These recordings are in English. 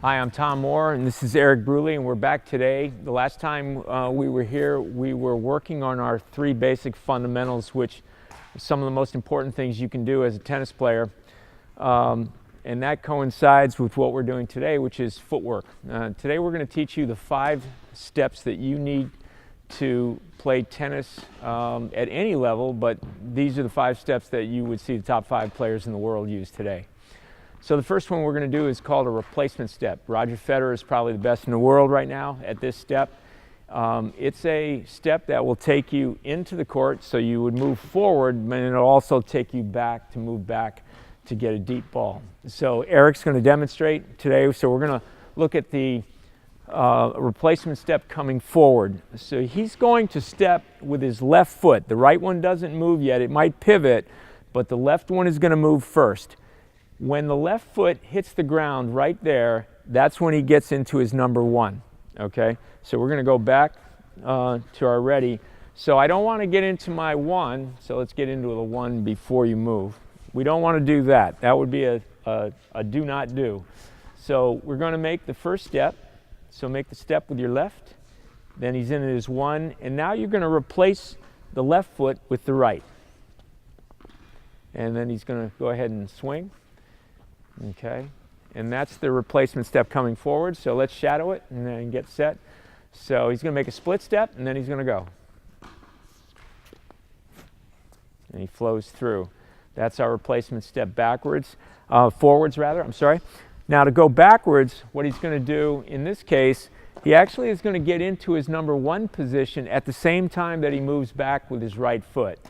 Hi, I'm Tom Moore, and this is Eric Bruley, and we're back today. The last time we were here, we were working on our 3 basic fundamentals, which are some of the most important things you can do as a tennis player. And that coincides with what we're doing today, which is footwork. Today we're going to teach you the 5 steps that you need to play tennis at any level, but these are the 5 steps that you would see the top 5 players in the world use today. So the first one we're going to do is called a replacement step. Roger Federer is probably the best in the world right now at this step. It's a step that will take you into the court, so you would move forward, and it'll also take you back to move back to get a deep ball. So Eric's going to demonstrate today. So we're going to look at the replacement step coming forward. So he's going to step with his left foot. The right one doesn't move yet. It might pivot, but the left one is going to move first. When the left foot hits the ground right there, that's when he gets into his number 1, okay? So we're going to go back to our ready. So I don't want to get into my 1, so let's get into the 1 before you move. We don't want to do that. That would be a do not do. So we're going to make the first step. So make the step with your left, then he's in his 1, and now you're going to replace the left foot with the right. And then he's going to go ahead and swing. Okay, and that's the replacement step coming forward. So let's shadow it and then get set. So he's going to make a split step and then he's going to go. And he flows through. That's our replacement step backwards, forwards rather, I'm sorry. Now to go backwards, what he's going to do in this case, he actually is going to get into his number 1 position at the same time that he moves back with his right foot.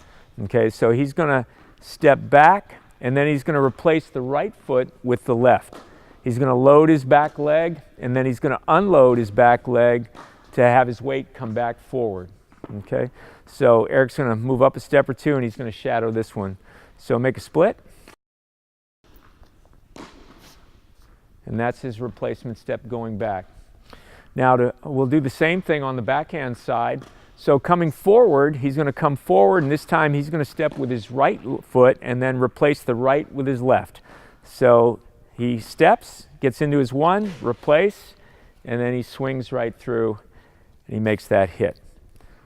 Okay, so he's going to step back, and then he's going to replace the right foot with the left. He's going to load his back leg, and then he's going to unload his back leg to have his weight come back forward. Okay, so Eric's going to move up a step or 2, and he's going to shadow this one. So make a split. And that's his replacement step going back. Now we'll do the same thing on the backhand side. So coming forward, he's going to come forward, and this time he's going to step with his right foot and then replace the right with his left. So he steps, gets into his 1, replace, and then he swings right through and he makes that hit.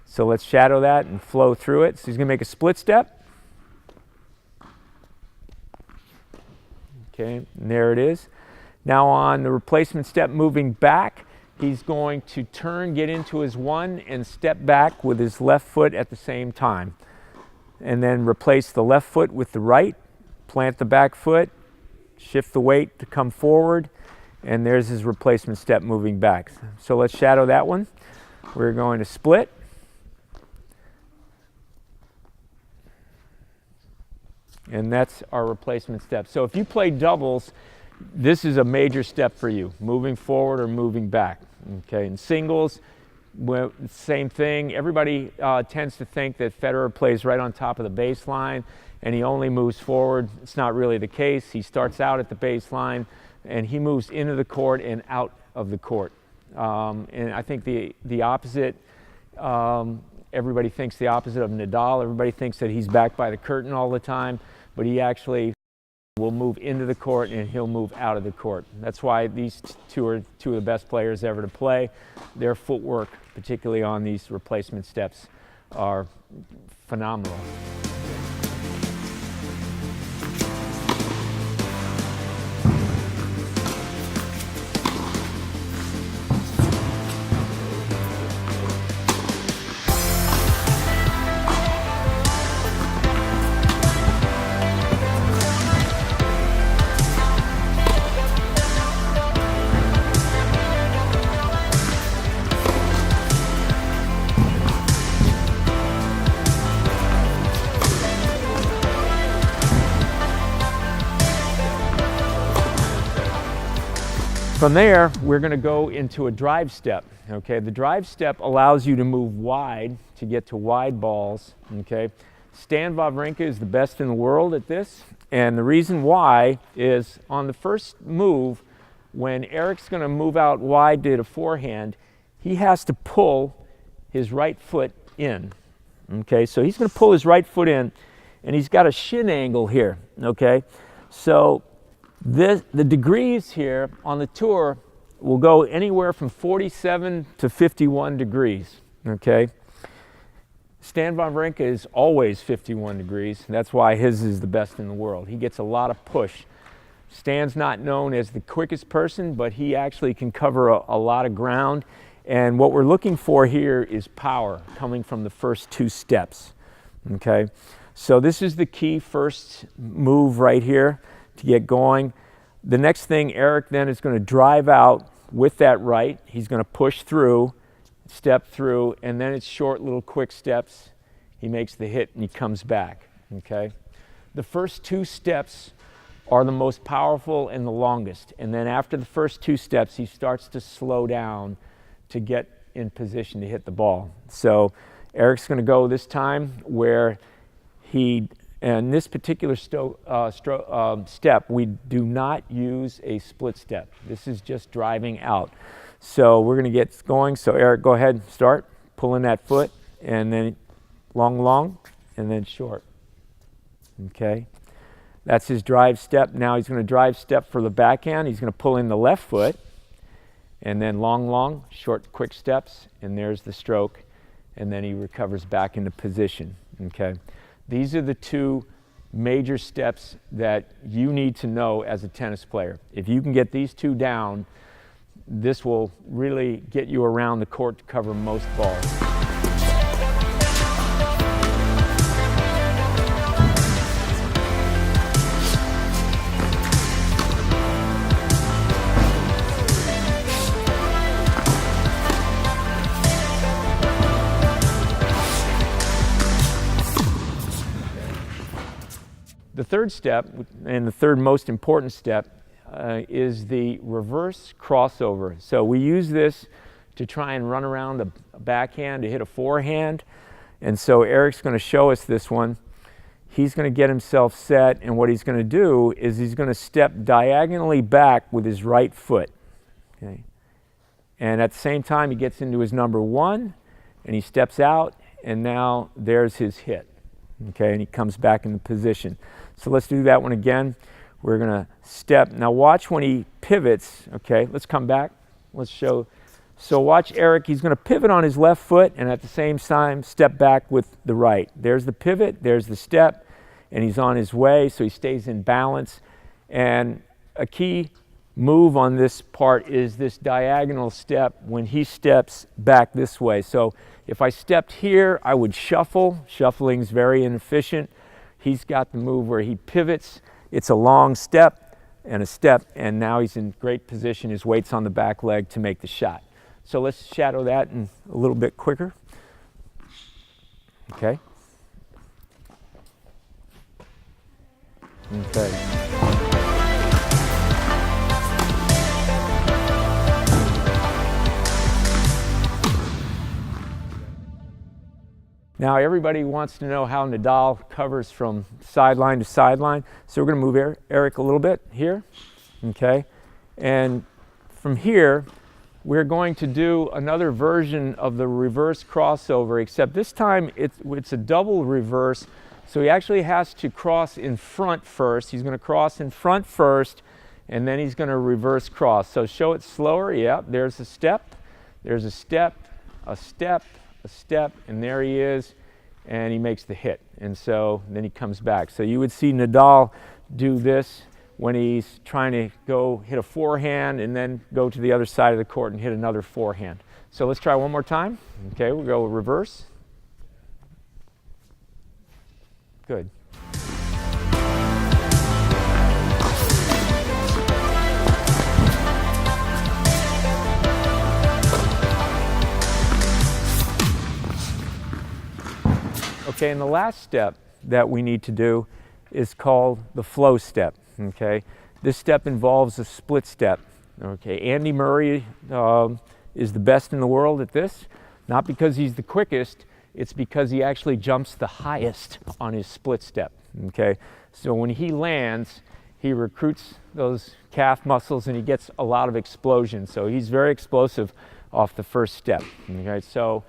So let's shadow that and flow through it. So he's going to make a split step. Okay, and there it is. Now on the replacement step moving back, he's going to turn, get into his 1, and step back with his left foot at the same time. And then replace the left foot with the right, plant the back foot, shift the weight to come forward, and there's his replacement step moving back. So let's shadow that one. We're going to split. And that's our replacement step. So if you play doubles, this is a major step for you, moving forward or moving back. Okay, in singles, well, same thing. Everybody tends to think that Federer plays right on top of the baseline and he only moves forward. It's not really the case. He starts out at the baseline and he moves into the court and out of the court. And I think the opposite, everybody thinks the opposite of Nadal. Everybody thinks that he's back by the curtain all the time, but he actually will move into the court and he'll move out of the court. That's why these 2 are 2 of the best players ever to play. Their footwork, particularly on these replacement steps, are phenomenal. From there, we're going to go into a drive step. Okay, the drive step allows you to move wide to get to wide balls. Okay, Stan Wawrinka is the best in the world at this, and the reason why is on the first move, when Eric's going to move out wide to hit a forehand, he has to pull his right foot in. Okay, so he's going to pull his right foot in, and he's got a shin angle here. Okay, so the degrees here on the tour will go anywhere from 47 to 51 degrees, okay? Stan Wawrinka is always 51 degrees. That's why his is the best in the world. He gets a lot of push. Stan's not known as the quickest person, but he actually can cover a lot of ground. And what we're looking for here is power coming from the first two steps, okay? So this is the key first move right here to get going. The next thing, Eric then is going to drive out with that right. He's going to push through, step through, and then it's short little quick steps. He makes the hit and he comes back, okay? The first two steps are the most powerful and the longest. And then after the first two steps, he starts to slow down to get in position to hit the ball. So Eric's going to go this time where in this particular step, we do not use a split step. This is just driving out. So we're going to get going. So Eric, go ahead and start pulling that foot, and then long, and then short. Okay. That's his drive step. Now he's going to drive step for the backhand. He's going to pull in the left foot, and then long, short, quick steps, and there's the stroke, and then he recovers back into position. Okay. These are the two major steps that you need to know as a tennis player. If you can get these two down, this will really get you around the court to cover most balls. The third step, and the third most important step, is the reverse crossover. So we use this to try and run around a backhand to hit a forehand. And so Eric's going to show us this one. He's going to get himself set, and what he's going to do is he's going to step diagonally back with his right foot. Okay? And at the same time, he gets into his number one, and he steps out, and now there's his hit. Okay, and he comes back into position. So let's do that one again. We're going to step. Now watch when he pivots. Okay, let's come back. Let's show. So watch Eric. He's going to pivot on his left foot and at the same time step back with the right. There's the pivot. There's the step. And he's on his way, so he stays in balance. And a key move on this part is this diagonal step when he steps back this way. So if I stepped here, I would shuffle. Shuffling is very inefficient. He's got the move where he pivots. It's a long step, and now he's in great position. His weight's on the back leg to make the shot. So let's shadow that in a little bit quicker. Okay. Okay. Now everybody wants to know how Nadal covers from sideline to sideline. So we're going to move Eric a little bit here, okay? And from here, we're going to do another version of the reverse crossover, except this time it's a double reverse. So he actually has to cross in front first. He's going to cross in front first, and then he's going to reverse cross. So show it slower. Yeah, there's a step, there's a step, a step, a step, and there he is, and he makes the hit. And so then he comes back. So you would see Nadal do this when he's trying to go hit a forehand and then go to the other side of the court and hit another forehand. So let's try one more time. Okay, we'll go reverse. Good. Okay, and the last step that we need to do is called the flow step. Okay, this step involves a split step. Okay, Andy Murray is the best in the world at this, not because he's the quickest, it's because he actually jumps the highest on his split step. Okay, so when he lands, he recruits those calf muscles and he gets a lot of explosion. So he's very explosive off the first step. Okay, so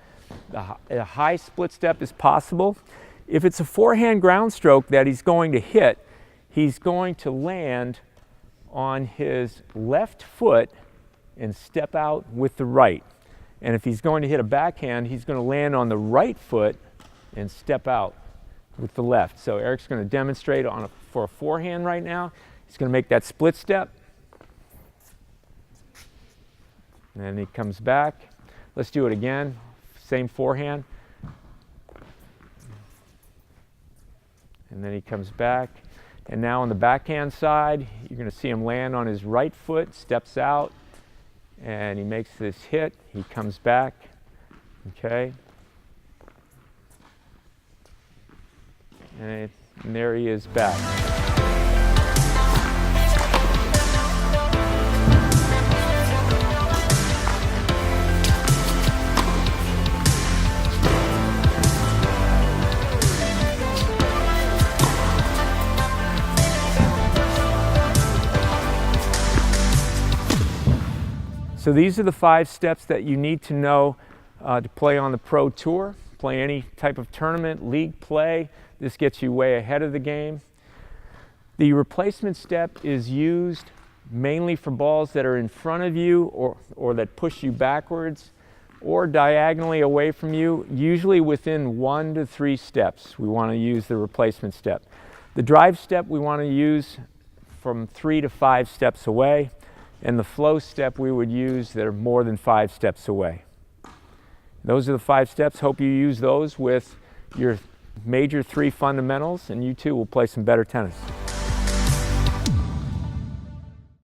a high split step is possible. If it's a forehand ground stroke that he's going to hit, he's going to land on his left foot and step out with the right. And if he's going to hit a backhand, he's going to land on the right foot and step out with the left. So Eric's going to demonstrate for a forehand right now. He's going to make that split step. And then he comes back. Let's do it again. Same forehand. And then he comes back. And now on the backhand side, you're going to see him land on his right foot, steps out, and he makes this hit. He comes back. Okay. And there he is back. So these are the 5 steps that you need to know to play on the pro tour, play any type of tournament, league play. This gets you way ahead of the game. The replacement step is used mainly for balls that are in front of you or that push you backwards or diagonally away from you, usually within 1 to 3 steps. We want to use the replacement step. The drive step we want to use from 3 to 5 steps away, and the flow step we would use that are more than 5 steps away. Those are the 5 steps. Hope you use those with your major 3 fundamentals, and you too will play some better tennis.